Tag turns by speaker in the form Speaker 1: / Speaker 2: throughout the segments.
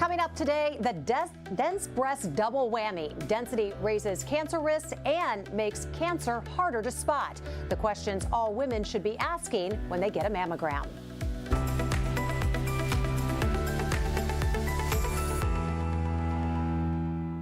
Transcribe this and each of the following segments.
Speaker 1: Coming up today, the dense breast double whammy. Density raises cancer risks and makes cancer harder to spot. The questions all women should be asking when they get a mammogram.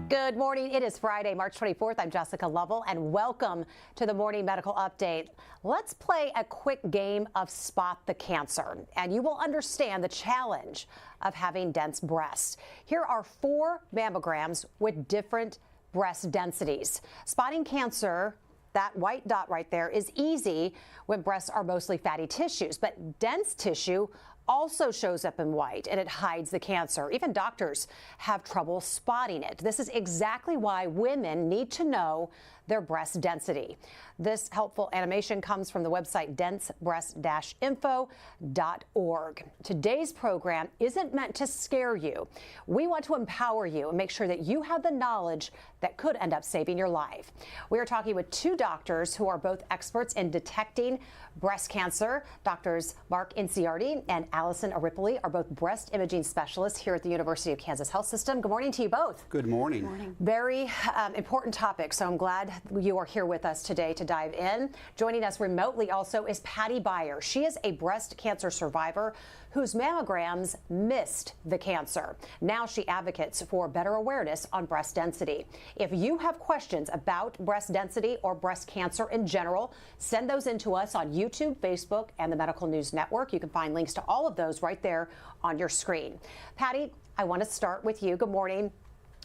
Speaker 1: Good morning. It is Friday, March 24th. I'm Jessica Lovell, and welcome to the Morning Medical Update. Let's play a quick game of Spot the Cancer, and you will understand the challenge of having dense breasts. Here are 4 mammograms with different breast densities. Spotting cancer, that white dot right there, is easy when breasts are mostly fatty tissues, but dense tissue also shows up in white, and it hides the cancer. Even doctors have trouble spotting it. This is exactly why women need to know their breast density. This helpful animation comes from the website densebreast-info.org. Today's program isn't meant to scare you. We want to empower you and make sure that you have the knowledge that could end up saving your life. We are talking with 2 doctors who are both experts in detecting breast cancer. Doctors Marc Inciardi and Allison Aripoli are both breast imaging specialists here at the University of Kansas Health System. Good morning to you both.
Speaker 2: Good morning.
Speaker 1: Good morning. Very important topic, so I'm glad you are here with us today to dive in. Joining us remotely also is Patty Beyer. She is a breast cancer survivor whose mammograms missed the cancer. Now she advocates for better awareness on breast density. If you have questions about breast density or breast cancer in general, send those in to us on YouTube, Facebook, and the Medical News Network. You can find links to all of those right there on your screen. Patty, I want to start with you. Good morning.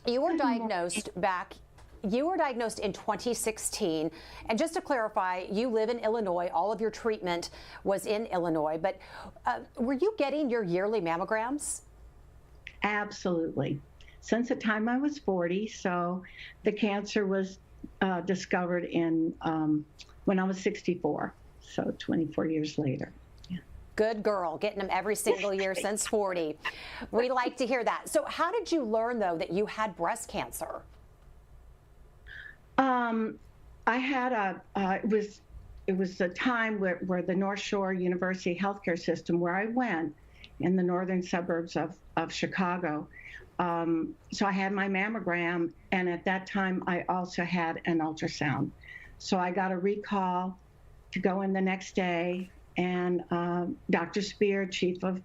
Speaker 1: You were diagnosed in 2016. And just to clarify, you live in Illinois. All of your treatment was in Illinois. But were you getting your yearly mammograms?
Speaker 3: Absolutely. Since the time I was 40, so the cancer was discovered in when I was 64, so 24 years later. Yeah.
Speaker 1: Good girl, getting them every single year since 40. We like to hear that. So how did you learn, though, that you had breast cancer?
Speaker 3: I had it was a time where the North Shore University healthcare system, where I went in the northern suburbs of Chicago. So I had my mammogram, and at that time I also had an ultrasound. So I got a recall to go in the next day, and Dr. Spear, chief of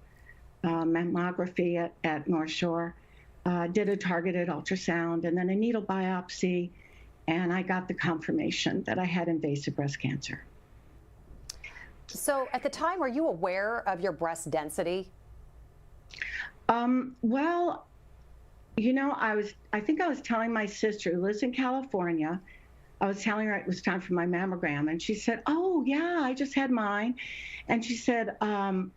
Speaker 3: mammography at North Shore, did a targeted ultrasound and then a needle biopsy. And I got the confirmation that I had invasive breast cancer.
Speaker 1: So at the time, were you aware of your breast density?
Speaker 3: Well, you know, I think I was telling my sister who lives in California, I was telling her it was time for my mammogram, and she said, "Oh yeah, I just had mine." And she said, I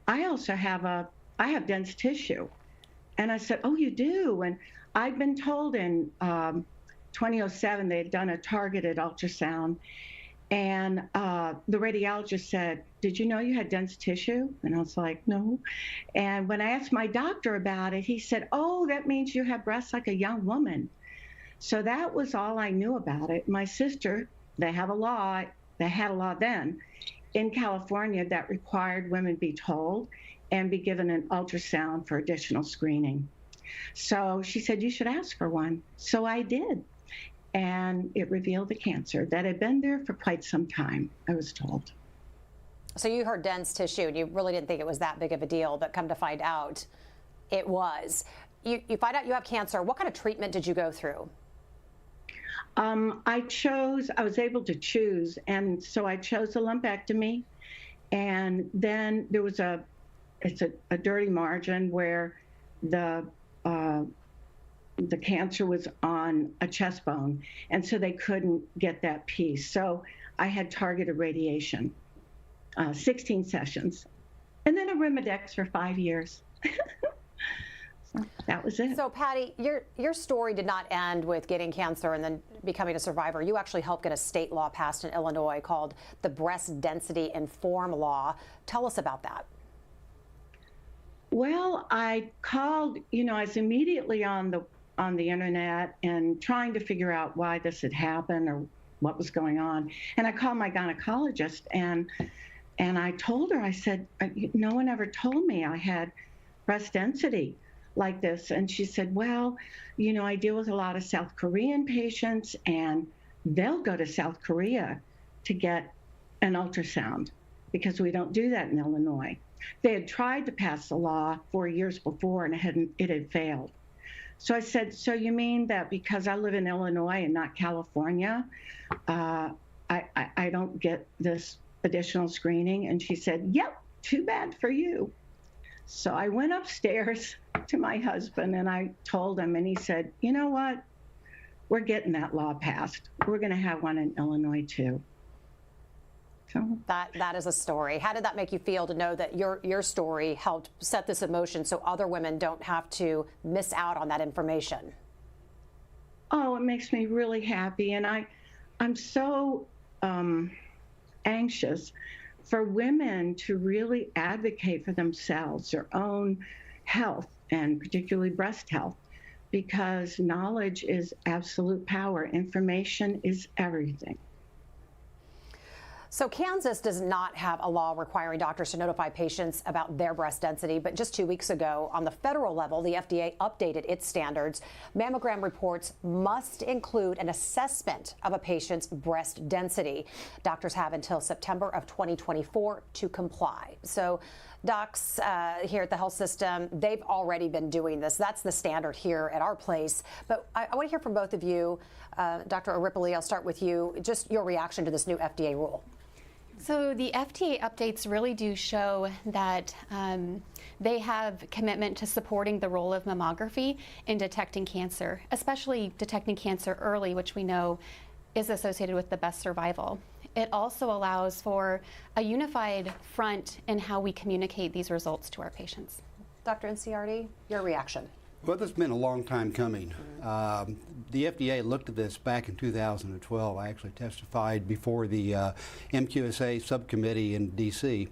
Speaker 3: have dense tissue. And I said, "Oh, you do?" And I'd been told in 2007 they had done a targeted ultrasound, and the radiologist said, "Did you know you had dense tissue?" And I was like, "No." And when I asked my doctor about it, he said, "Oh, that means you have breasts like a young woman." So that was all I knew about it. My sister, they had a law then in California that required women be told and be given an ultrasound for additional screening. So she said, "You should ask for one." So I did. And it revealed the cancer that had been there for quite some time, I was told.
Speaker 1: So you heard dense tissue, and you really didn't think it was that big of a deal, but come to find out, it was. You find out you have cancer. What kind of treatment did you go through?
Speaker 3: I was able to choose, and so I chose a lumpectomy, and then there was it's a dirty margin where the cancer was on a chest bone, and so they couldn't get that piece. So I had targeted radiation, 16 sessions, and then a Arimidex for 5 years. So that was it.
Speaker 1: So Patty, your story did not end with getting cancer and then becoming a survivor. You actually helped get a state law passed in Illinois called the Breast Density Inform Law. Tell us about that.
Speaker 3: Well, I called, I was immediately on the internet and trying to figure out why this had happened or what was going on. And I called my gynecologist and I told her, I said, no one ever told me I had breast density. like this. And she said, well, you know, I deal with a lot of South Korean patients, and they'll go to South Korea to get an ultrasound because we don't do that in Illinois. They had tried to pass the law 4 years before, and it had failed. So I said, so you mean that because I live in Illinois and not California, I don't get this additional screening? And she said, yep, too bad for you. So I went upstairs to my husband and I told him, and he said, you know what? We're getting that law passed. We're going to have one in Illinois too. So
Speaker 1: that is a story. How did that make you feel to know that your story helped set this in motion so other women don't have to miss out on that information?
Speaker 3: Oh, it makes me really happy. And I'm so anxious for women to really advocate for themselves, their own health, and particularly breast health, because knowledge is absolute power. Information is everything.
Speaker 1: So Kansas does not have a law requiring doctors to notify patients about their breast density, but just 2 weeks ago, on the federal level, the FDA updated its standards. Mammogram reports must include an assessment of a patient's breast density. Doctors have until September of 2024 to comply. So docs here at the health system, they've already been doing this. That's the standard here at our place. But I want to hear from both of you. Dr. Aripoli, I'll start with you. Just your reaction to this new FDA rule.
Speaker 2: So the FDA updates really do show that they have commitment to supporting the role of mammography in detecting cancer, especially detecting cancer early, which we know is associated with the best survival. It also allows for a unified front in how we communicate these results to our patients.
Speaker 1: Dr. Inciardi, your reaction.
Speaker 4: Well, this has been a long time coming. The FDA looked at this back in 2012. I actually testified before the MQSA subcommittee in D.C.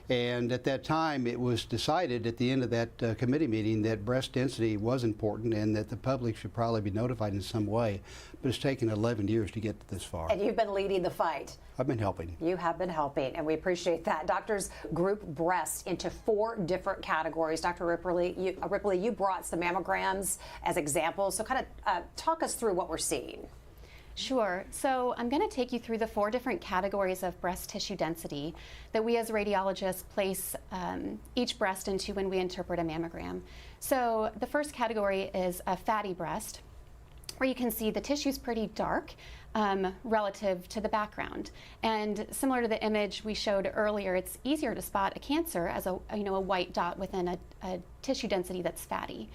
Speaker 4: And at that time, it was decided at the end of that committee meeting that breast density was important and that the public should probably be notified in some way. But it's taken 11 years to get this far.
Speaker 1: And you've been leading the fight.
Speaker 4: I've been helping.
Speaker 1: You have been helping, and we appreciate that. Doctors group breast into 4 different categories. Dr. Aripoli, you brought some mammograms as examples, so kind of talk us through what we're seeing.
Speaker 2: Sure. So I'm going to take you through the 4 different categories of breast tissue density that we as radiologists place each breast into when we interpret a mammogram. So the first category is a fatty breast, where you can see the tissue is pretty dark relative to the background. And similar to the image we showed earlier, it's easier to spot a cancer as a white dot within a tissue density that's fatty.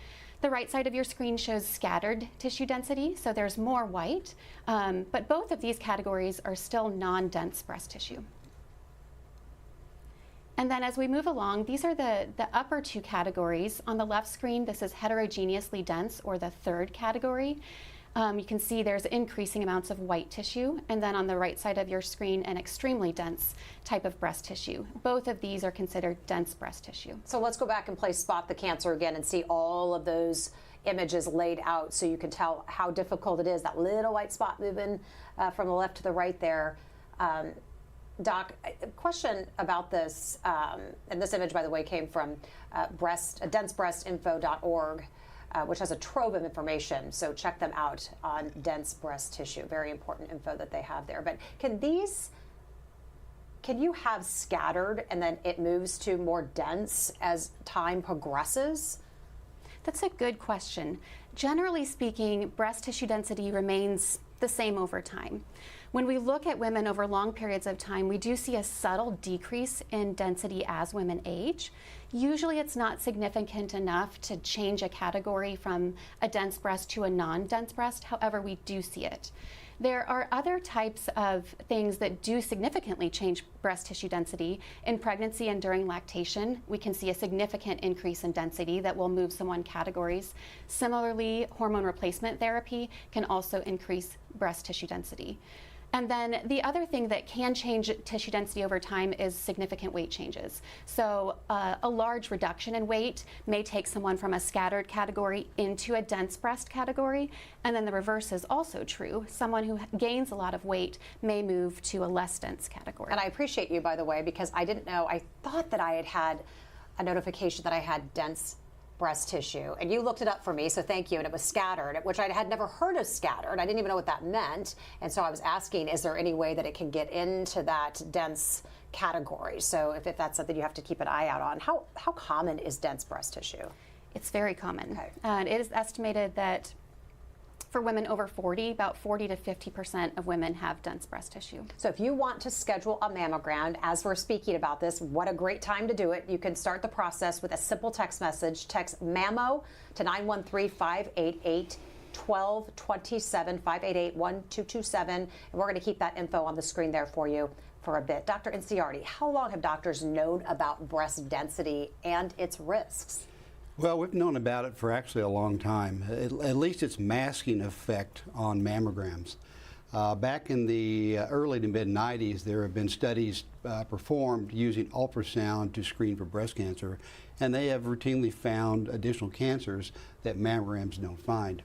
Speaker 2: The right side of your screen shows scattered tissue density, so there's more white, but both of these categories are still non-dense breast tissue. And then as we move along, these are the upper 2 categories. On the left screen, this is heterogeneously dense, or the third category. You can see there's increasing amounts of white tissue, and then on the right side of your screen, an extremely dense type of breast tissue. Both of these are considered dense breast tissue.
Speaker 1: So let's go back and play Spot the Cancer again and see all of those images laid out so you can tell how difficult it is, that little white spot moving from the left to the right there. Doc, a question about this, and this image, by the way, came from densebreastinfo.org. Which has a trove of information, so check them out on dense breast tissue. Very important info that they have there. But can you have scattered and then it moves to more dense as time progresses?
Speaker 2: That's a good question. Generally speaking, breast tissue density remains the same over time. When we look at women over long periods of time, we do see a subtle decrease in density as women age. Usually it's not significant enough to change a category from a dense breast to a non-dense breast. However, we do see it. There are other types of things that do significantly change breast tissue density. In pregnancy and during lactation, we can see a significant increase in density that will move someone categories. Similarly, hormone replacement therapy can also increase breast tissue density. And then the other thing that can change tissue density over time is significant weight changes. So a large reduction in weight may take someone from a scattered category into a dense breast category. And then the reverse is also true. Someone who gains a lot of weight may move to a less dense category.
Speaker 1: And I appreciate you, by the way, because I didn't know. I thought that I had a notification that I had dense breast tissue, and you looked it up for me, so thank you, and it was scattered, which I had never heard of scattered. I didn't even know what that meant, and so I was asking, is there any way that it can get into that dense category? So if that's something you have to keep an eye out on, how common is dense breast tissue?
Speaker 2: It's very common.
Speaker 1: Okay.
Speaker 2: And it is estimated that for women over 40, about 40 to 50% of women have dense breast tissue.
Speaker 1: So if you want to schedule a mammogram, as we're speaking about this, what a great time to do it. You can start the process with a simple text message. Text MAMMO to 913-588-1227, 588-1227, and we're going to keep that info on the screen there for you for a bit. Dr. Inciardi, how long have doctors known about breast density and its risks?
Speaker 4: Well, we've known about it for actually a long time, at least its masking effect on mammograms. Back in the early to mid-90s, there have been studies performed using ultrasound to screen for breast cancer, and they have routinely found additional cancers that mammograms don't find.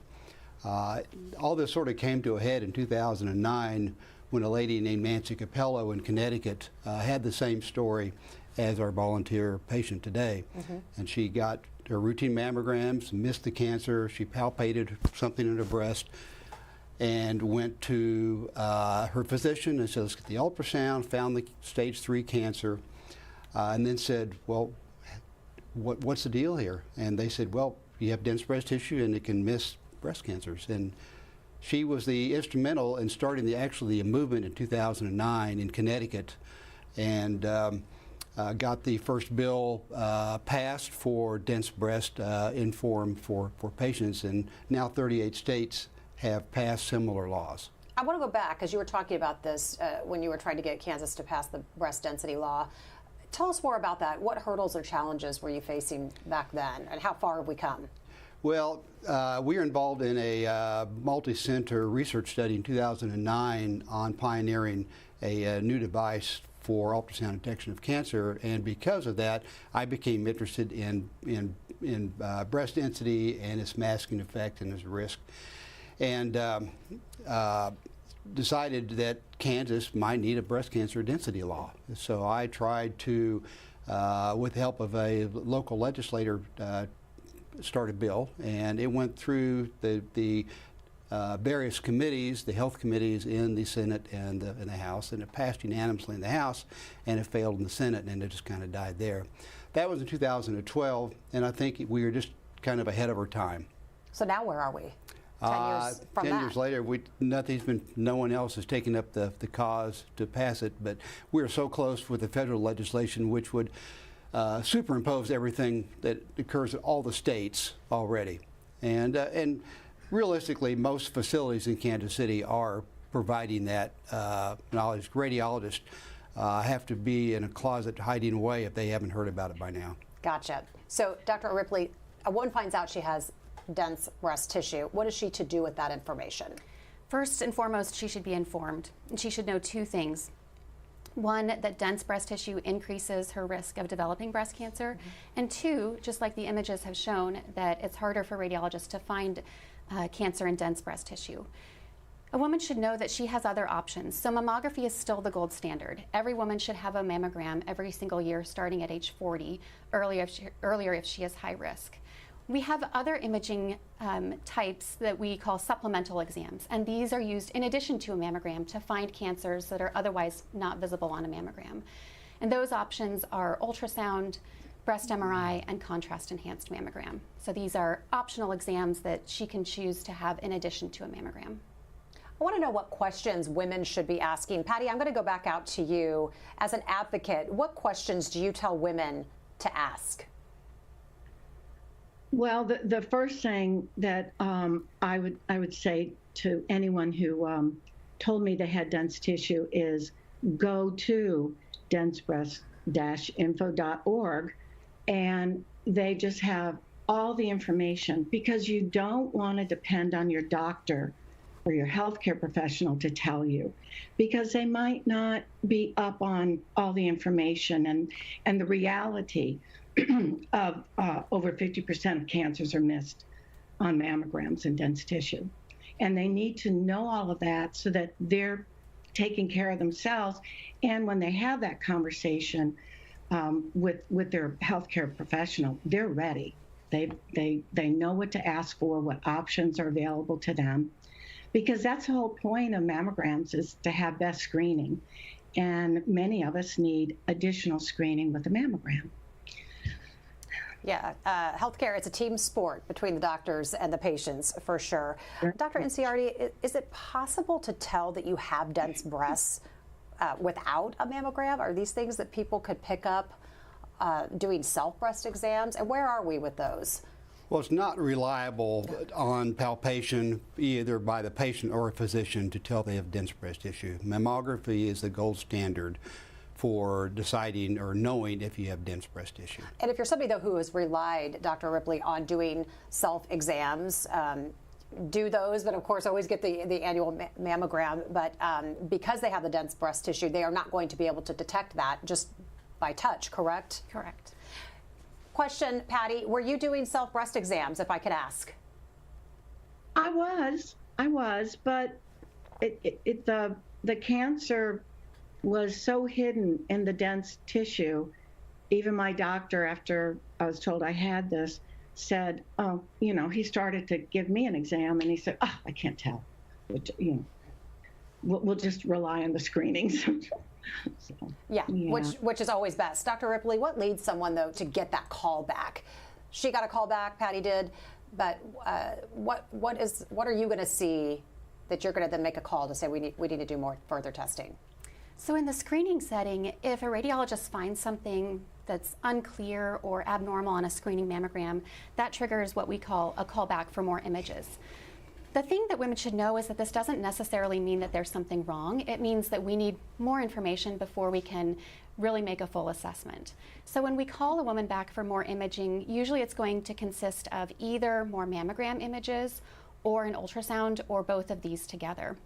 Speaker 4: All this sort of came to a head in 2009 when a lady named Nancy Capello in Connecticut had the same story as our volunteer patient today. And she got her routine mammograms, missed the cancer, she palpated something in her breast, and went to her physician and said, let's get the ultrasound, found the stage 3 cancer, and then said, well, what's the deal here? And they said, well, you have dense breast tissue and it can miss breast cancers. And she was the instrumental in starting the movement in 2009 in Connecticut, and got the first bill passed for dense breast inform for patients, and now 38 states have passed similar laws.
Speaker 1: I want to go back, because you were talking about this when you were trying to get Kansas to pass the breast density law. Tell us more about that. What hurdles or challenges were you facing back then, and how far have we come?
Speaker 4: Well, we were involved in a multi-center research study in 2009 on pioneering a new device for ultrasound detection of cancer, and because of that, I became interested in breast density and its masking effect and its risk, and decided that Kansas might need a breast cancer density law. So I tried to, with the help of a local legislator, start a bill, and it went through the various committees, the health committees in the Senate and in the House, and it passed unanimously in the House, and it failed in the Senate, and it just kind of died there. That was in 2012, and I think we were just kind of ahead of our time.
Speaker 1: So now where are we? 10 years from
Speaker 4: 10
Speaker 1: that?
Speaker 4: years later, no one else has taken up the cause to pass it, but we're so close with the federal legislation, which would superimpose everything that occurs in all the states already. And realistically, most facilities in Kansas City are providing that knowledge. Radiologists have to be in a closet hiding away if they haven't heard about it by now.
Speaker 1: Gotcha. So, Dr. Aripoli, a woman finds out she has dense breast tissue. What is she to do with that information?
Speaker 2: First and foremost, she should be informed, and she should know two things. One, that dense breast tissue increases her risk of developing breast cancer, and two, just like the images have shown, that it's harder for radiologists to find cancer in dense breast tissue. A woman should know that she has other options. So mammography is still the gold standard. Every woman should have a mammogram every single year starting at age 40, earlier if she is high risk. We have other imaging types that we call supplemental exams, and these are used in addition to a mammogram to find cancers that are otherwise not visible on a mammogram. And those options are ultrasound, breast MRI, and contrast-enhanced mammogram. So these are optional exams that she can choose to have in addition to a mammogram.
Speaker 1: I want to know what questions women should be asking. Patty, I'm going to go back out to you. As an advocate, what questions do you tell women to ask?
Speaker 3: Well, the first thing that I would say to anyone who told me they had dense tissue is go to densebreast-info.org, and they just have all the information, because you don't want to depend on your doctor or your healthcare professional to tell you, because they might not be up on all the information and the reality of over 50% of cancers are missed on mammograms and dense tissue. And they need to know all of that so that they're taking care of themselves. And when they have that conversation with their healthcare professional, they're ready. They know what to ask for, what options are available to them, because that's the whole point of mammograms, is to have best screening. And many of us need additional screening with a mammogram.
Speaker 1: Yeah, healthcare, it's a team sport between the doctors and the patients, for sure. Dr. Inciardi, is it possible to tell that you have dense breasts without a mammogram? Are these things that people could pick up doing self-breast exams? And where are we with those?
Speaker 4: Well, it's not reliable on palpation either by the patient or a physician to tell they have dense breast tissue. Mammography is the gold standard for deciding or knowing if you have dense breast tissue.
Speaker 1: And if you're somebody, though, who has relied, Dr. Aripoli, on doing self-exams, do those, but of course always get the annual mammogram. But because they have the dense breast tissue, they are not going to be able to detect that just by touch, correct?
Speaker 2: Correct.
Speaker 1: Question, Patty, were you doing self-breast exams, if I could ask?
Speaker 3: I was, but the cancer was so hidden in the dense tissue. Even my doctor, after I was told I had this, said, oh, he started to give me an exam, and he said, oh, I can't tell. But, we'll just rely on the screenings. So,
Speaker 1: yeah, which is always best. Dr. Aripoli, what leads someone, though, to get that call back? She got a call back, Patty did, but what are you going to see that you're going to then make a call to say we need to do more further testing?
Speaker 2: So in the screening setting, if a radiologist finds something that's unclear or abnormal on a screening mammogram, that triggers what we call a callback for more images. The thing that women should know is that this doesn't necessarily mean that there's something wrong. It means that we need more information before we can really make a full assessment. So when we call a woman back for more imaging, usually it's going to consist of either more mammogram images or an ultrasound, or both of these together.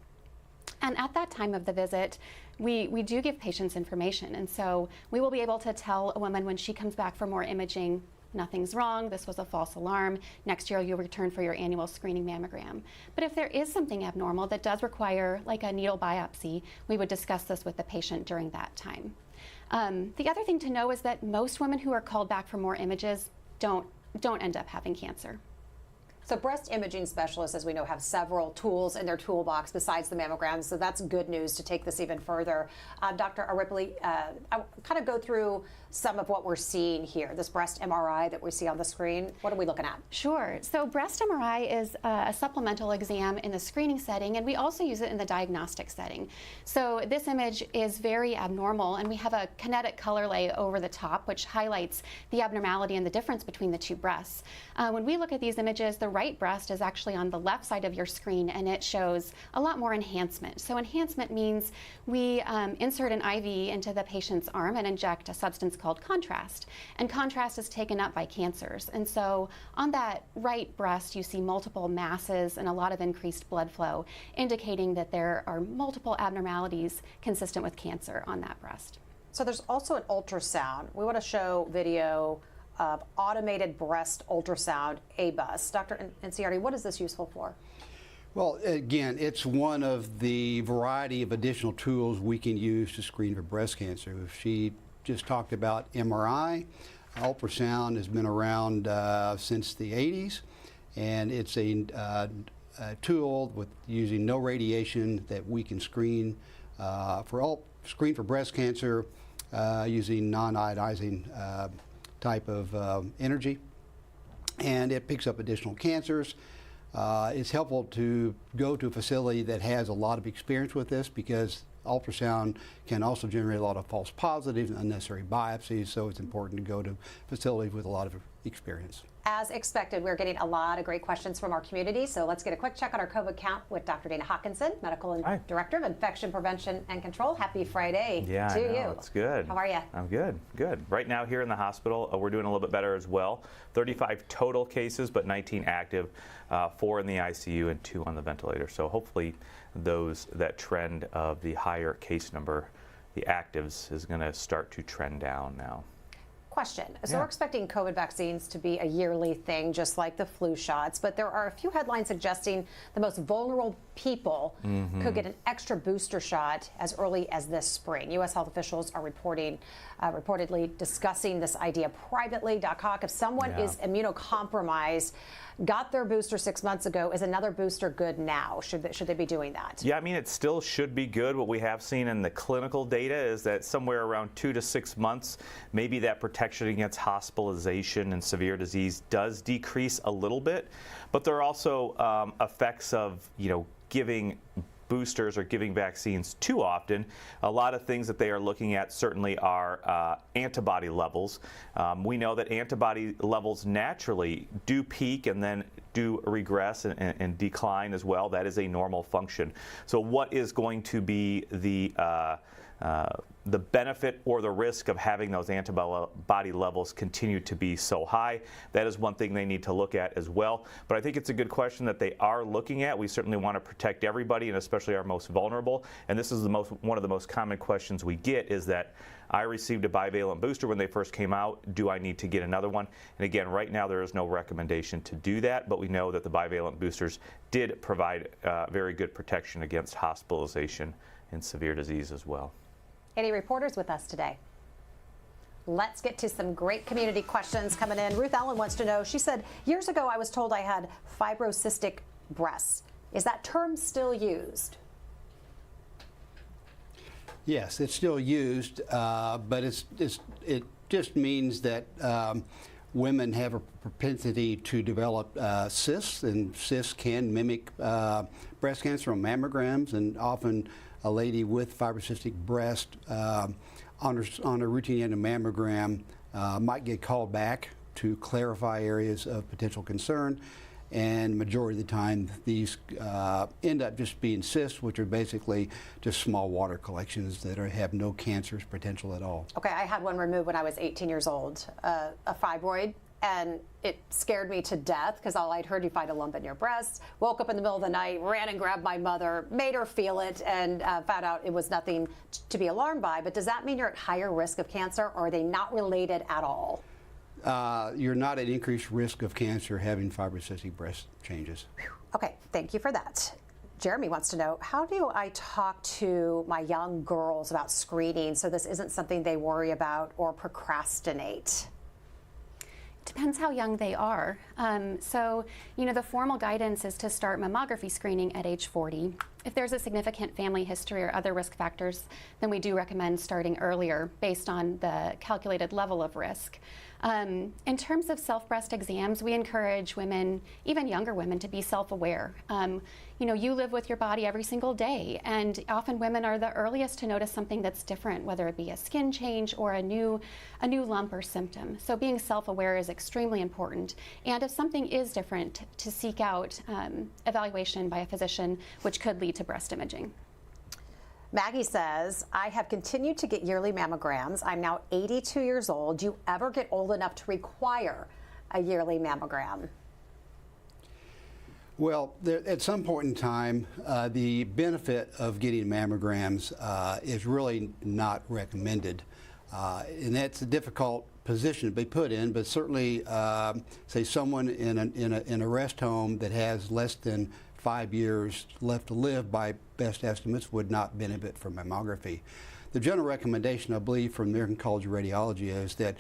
Speaker 2: And at that time of the visit, we do give patients information. And so we will be able to tell a woman when she comes back for more imaging, nothing's wrong, this was a false alarm, next year you'll return for your annual screening mammogram. But if there is something abnormal that does require like a needle biopsy, we would discuss this with the patient during that time. The other thing to know is that most women who are called back for more images don't end up having cancer.
Speaker 1: So breast imaging specialists, as we know, have several tools in their toolbox besides the mammograms, so that's good news to take this even further. Dr. Aripoli, I'll kind of go through some of what we're seeing here, this breast MRI that we see on the screen. What are we looking at?
Speaker 2: Sure. So breast MRI is a supplemental exam in the screening setting, and we also use it in the diagnostic setting. So this image is very abnormal, and we have a kinetic color lay over the top, which highlights the abnormality and the difference between the two breasts. When we look at these images, the right breast is actually on the left side of your screen, and it shows a lot more enhancement. So enhancement means we insert an IV into the patient's arm and inject a substance called contrast. And contrast is taken up by cancers. And so on that right breast, you see multiple masses and a lot of increased blood flow, indicating that there are multiple abnormalities consistent with cancer on that breast.
Speaker 1: So there's also an ultrasound. We want to show video of automated breast ultrasound, ABUS. Dr. Inciardi, what is this useful for?
Speaker 4: Well, again, it's one of the variety of additional tools we can use to screen for breast cancer. She just talked about MRI. Ultrasound has been around since the 80s, and it's a tool with using no radiation that we can screen for breast cancer using non-ionizing type of energy, and it picks up additional cancers. It's helpful to go to a facility that has a lot of experience with this, because ultrasound can also generate a lot of false positives and unnecessary biopsies, so it's important to go to facilities with a lot of experience.
Speaker 1: As expected, we're getting a lot of great questions from our community, so let's get a quick check on our COVID count with Dr. Dana Hawkinson, Medical Director of Infection Prevention and Control. Happy Friday to you.
Speaker 5: It's good.
Speaker 1: How are you?
Speaker 5: I'm good. Right now here in the hospital, we're doing a little bit better as well. 35 total cases, but 19 active, 4 in the ICU and 2 on the ventilator. So hopefully that trend of the higher case number, the actives, is going to start to trend down now.
Speaker 1: Question. So we're expecting COVID vaccines to be a yearly thing, just like the flu shots, but there are a few headlines suggesting the most vulnerable people could get an extra booster shot as early as this spring. U.S. health officials are reportedly discussing this idea privately. Doc Hawk, if someone is immunocompromised, got their booster 6 months ago, is another booster good now? Should they be doing that?
Speaker 5: Yeah, I mean, it still should be good. What we have seen in the clinical data is that somewhere around 2 to 6 months, maybe that protection against hospitalization and severe disease does decrease a little bit. But there are also effects of, giving boosters or giving vaccines too often. A lot of things that they are looking at certainly are antibody levels. We know that antibody levels naturally do peak and then do regress and decline as well. That is a normal function. So what is going to be the benefit or the risk of having those antibody levels continue to be so high? That is one thing they need to look at as well. But I think it's a good question that they are looking at. We certainly want to protect everybody, and especially our most vulnerable. And this is one of the most common questions we get is that I received a bivalent booster when they first came out. Do I need to get another one? And again, right now there is no recommendation to do that, but we know that the bivalent boosters did provide very good protection against hospitalization and severe disease as well.
Speaker 1: Any reporters with us today? Let's get to some great community questions coming in. Ruth Ellen wants to know, she said, years ago I was told I had fibrocystic breasts. Is that term still used?
Speaker 4: Yes, it's still used, but it just means that women have a propensity to develop cysts, and cysts can mimic breast cancer on mammograms, and often a lady with fibrocystic breast on a routine annual mammogram might get called back to clarify areas of potential concern, and majority of the time these end up just being cysts, which are basically just small water collections that have no cancerous potential at all.
Speaker 1: Okay, I had one removed when I was 18 years old, a fibroid, and it scared me to death because all I'd heard, you find a lump in your breast. Woke up in the middle of the night, ran and grabbed my mother, made her feel it, and found out it was nothing to be alarmed by. But does that mean you're at higher risk of cancer, or are they not related at all?
Speaker 4: You're not at increased risk of cancer having fibrocystic breast changes.
Speaker 1: Okay, thank you for that. Jeremy wants to know, how do I talk to my young girls about screening so this isn't something they worry about or procrastinate?
Speaker 2: Depends how young they are. So, the formal guidance is to start mammography screening at age 40. If there's a significant family history or other risk factors, then we do recommend starting earlier based on the calculated level of risk. In terms of self-breast exams, we encourage women, even younger women, to be self-aware. You live with your body every single day, and often women are the earliest to notice something that's different, whether it be a skin change or a new lump or symptom. So being self-aware is extremely important. And if something is different, to seek out evaluation by a physician, which could lead to breast imaging.
Speaker 1: Maggie says, I have continued to get yearly mammograms. I'm now 82 years old. Do you ever get old enough to require a yearly mammogram?
Speaker 4: Well, at some point in time, the benefit of getting mammograms is really not recommended. And that's a difficult position to be put in, but certainly, say someone in a rest home that has less than 5 years left to live by best estimates would not benefit from mammography. The general recommendation, I believe, from the American College of Radiology is that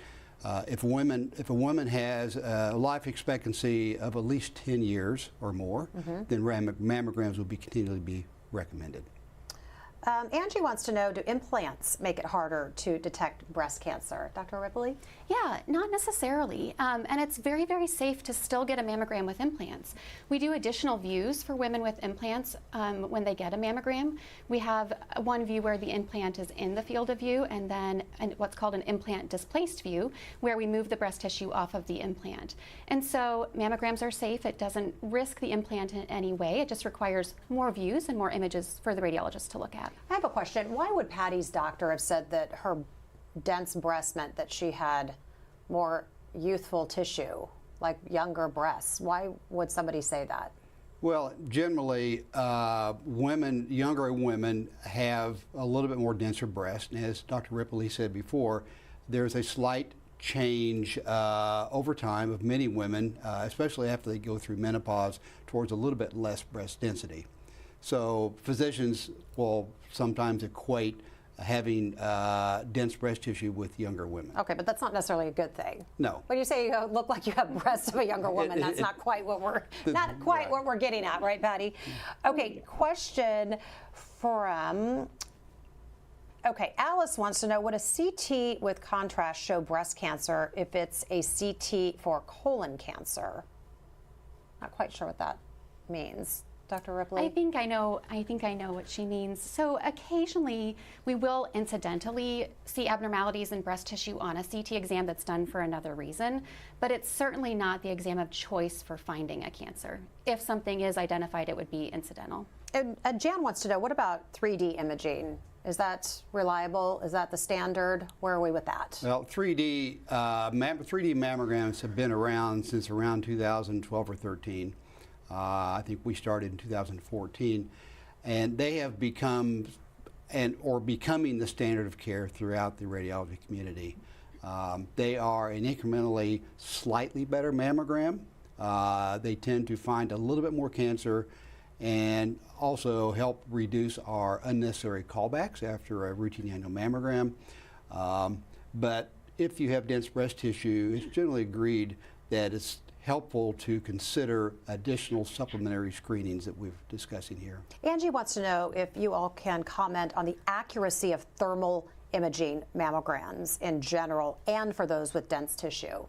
Speaker 4: if a woman has a life expectancy of at least 10 years or more, then mammograms will continually be recommended.
Speaker 1: Angie wants to know, do implants make it harder to detect breast cancer? Dr. Aripoli?
Speaker 2: Yeah, not necessarily. And it's very, very safe to still get a mammogram with implants. We do additional views for women with implants when they get a mammogram. We have one view where the implant is in the field of view, and then what's called an implant displaced view, where we move the breast tissue off of the implant. And so mammograms are safe. It doesn't risk the implant in any way. It just requires more views and more images for the radiologist to look at.
Speaker 1: I have a question. Why would Patty's doctor have said that her dense breast meant that she had more youthful tissue, like younger breasts? Why would somebody say that?
Speaker 4: Well, generally, younger women have a little bit more denser breasts. And as Dr. Aripoli said before, there's a slight change over time of many women, especially after they go through menopause, towards a little bit less breast density. So physicians will sometimes equate having dense breast tissue with younger women.
Speaker 1: Okay, but that's not necessarily a good thing.
Speaker 4: No.
Speaker 1: When you say you look like you have breasts of a younger woman, that's not quite what we're
Speaker 4: Right.
Speaker 1: what we're getting at, right, Patty? Okay, question from. Okay, Alice wants to know, would a CT with contrast show breast cancer if it's a CT for colon cancer? Not quite sure what that means. Dr. Ripley?
Speaker 2: I think I know what she means. So occasionally we will incidentally see abnormalities in breast tissue on a CT exam that's done for another reason, but it's certainly not the exam of choice for finding a cancer. If something is identified, it would be incidental.
Speaker 1: And Jan wants to know, what about 3D imaging? Is that reliable? Is that the standard? Where are we with that?
Speaker 4: Well, 3D mammograms have been around since around 2012 or 13. I think we started in 2014, and they have become becoming the standard of care throughout the radiology community. They are an incrementally slightly better mammogram. They tend to find a little bit more cancer and also help reduce our unnecessary callbacks after a routine annual mammogram. But if you have dense breast tissue, it's generally agreed that it's helpful to consider additional supplementary screenings that we're discussing here.
Speaker 1: Angie wants to know if you all can comment on the accuracy of thermal imaging mammograms in general and for those with dense tissue.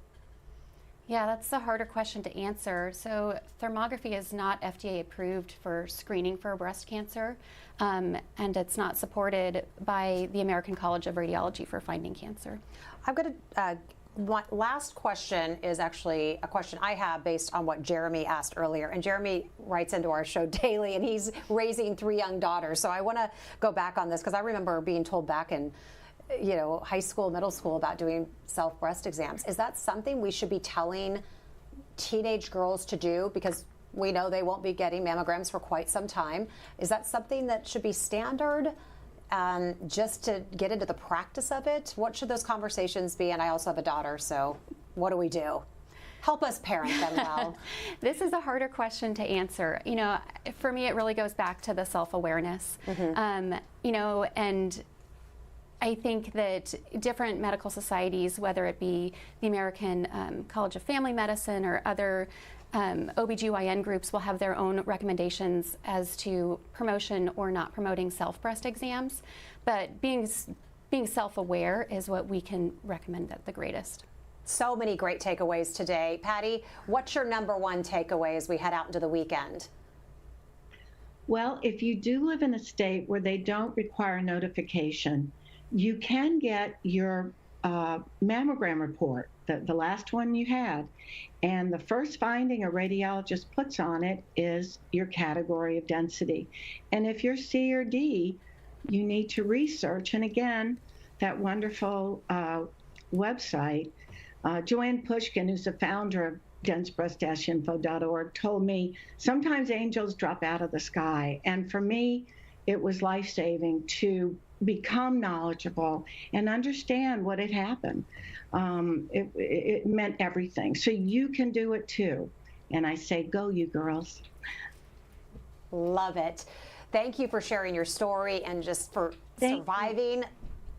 Speaker 2: Yeah, that's a harder question to answer. So thermography is not FDA approved for screening for breast cancer, and it's not supported by the American College of Radiology for finding cancer.
Speaker 1: I'm going to my last question is actually a question I have based on what Jeremy asked earlier. And Jeremy writes into our show daily, and he's raising 3 young daughters. So I want to go back on this because I remember being told back in high school, middle school about doing self-breast exams. Is that something we should be telling teenage girls to do? Because we know they won't be getting mammograms for quite some time. Is that something that should be standard? Just to get into the practice of it? What should those conversations be? And I also have a daughter, so what do we do? Help us parent them well.
Speaker 2: This is a harder question to answer. For me, it really goes back to the self-awareness. And I think that different medical societies, whether it be the American College of Family Medicine or other OBGYN groups, will have their own recommendations as to promotion or not promoting self-breast exams. But being self-aware is what we can recommend at the greatest.
Speaker 1: So many great takeaways today. Patty, what's your #1 takeaway as we head out into the weekend?
Speaker 3: Well, if you do live in a state where they don't require notification, you can get your mammogram report, the last one you had. And the first finding a radiologist puts on it is your category of density. And if you're C or D, you need to research. And again, that wonderful website, Joanne Pushkin, who's the founder of densebreast-info.org, told me sometimes angels drop out of the sky. And for me, it was life-saving to become knowledgeable and understand what had happened. It meant everything. So you can do it too. And I say, go you girls.
Speaker 1: Love it. Thank you for sharing your story and just for surviving,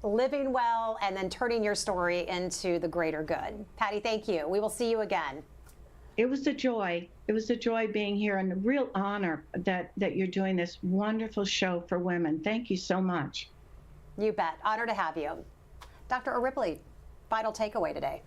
Speaker 1: living well, and then turning your story into the greater good. Patty, thank you. We will see you again.
Speaker 3: It was a joy. It was a joy being here and a real honor that you're doing this wonderful show for women. Thank you so much.
Speaker 1: You bet. Honor to have you. Dr. Aripoli, final takeaway today.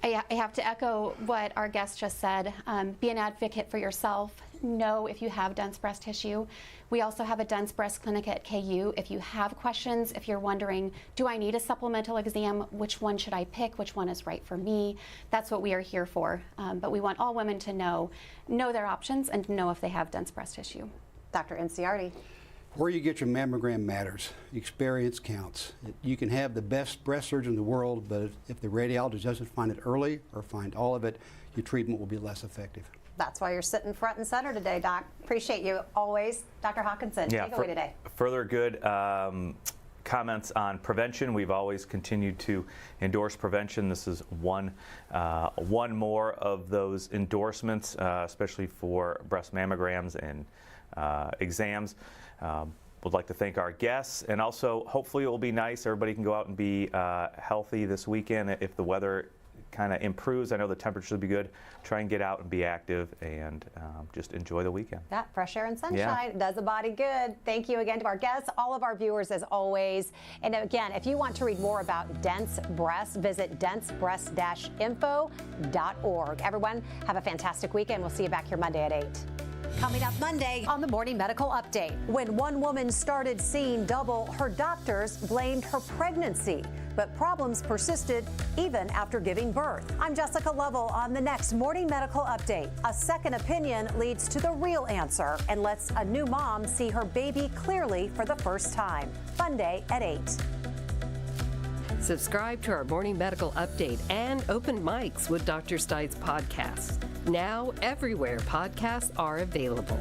Speaker 2: I have to echo what our guest just said. Be an advocate for yourself. Know if you have dense breast tissue. We also have a dense breast clinic at KU. If you have questions, if you're wondering, do I need a supplemental exam? Which one should I pick? Which one is right for me? That's what we are here for. But we want all women to know their options and know if they have dense breast tissue.
Speaker 1: Dr. Inciardi.
Speaker 4: Where you get your mammogram matters. Experience counts. You can have the best breast surgeon in the world, but if the radiologist doesn't find it early or find all of it, your treatment will be less effective.
Speaker 1: That's why you're sitting front and center today, Doc. Appreciate you always. Dr. Hawkinson, takeaway today.
Speaker 5: Further good comments on prevention. We've always continued to endorse prevention. This is one more of those endorsements, especially for breast mammograms and exams. Would like to thank our guests, and also hopefully it will be nice. Everybody can go out and be healthy this weekend if the weather kind of improves. I know the temperature will be good. Try and get out and be active and just enjoy the weekend.
Speaker 1: That fresh air and sunshine does the body good. Thank you again to our guests, all of our viewers as always. And again, if you want to read more about dense breasts, visit densebreast-info.org. Everyone, have a fantastic weekend. We'll see you back here Monday at 8. Coming up Monday on the Morning Medical Update. When one woman started seeing double, her doctors blamed her pregnancy, but problems persisted even after giving birth. I'm Jessica Lovell on the next Morning Medical Update. A second opinion leads to the real answer and lets a new mom see her baby clearly for the first time. Monday at 8.
Speaker 6: Subscribe to our Morning Medical Update and Open Mics with Dr. Stites podcasts. Now everywhere podcasts are available.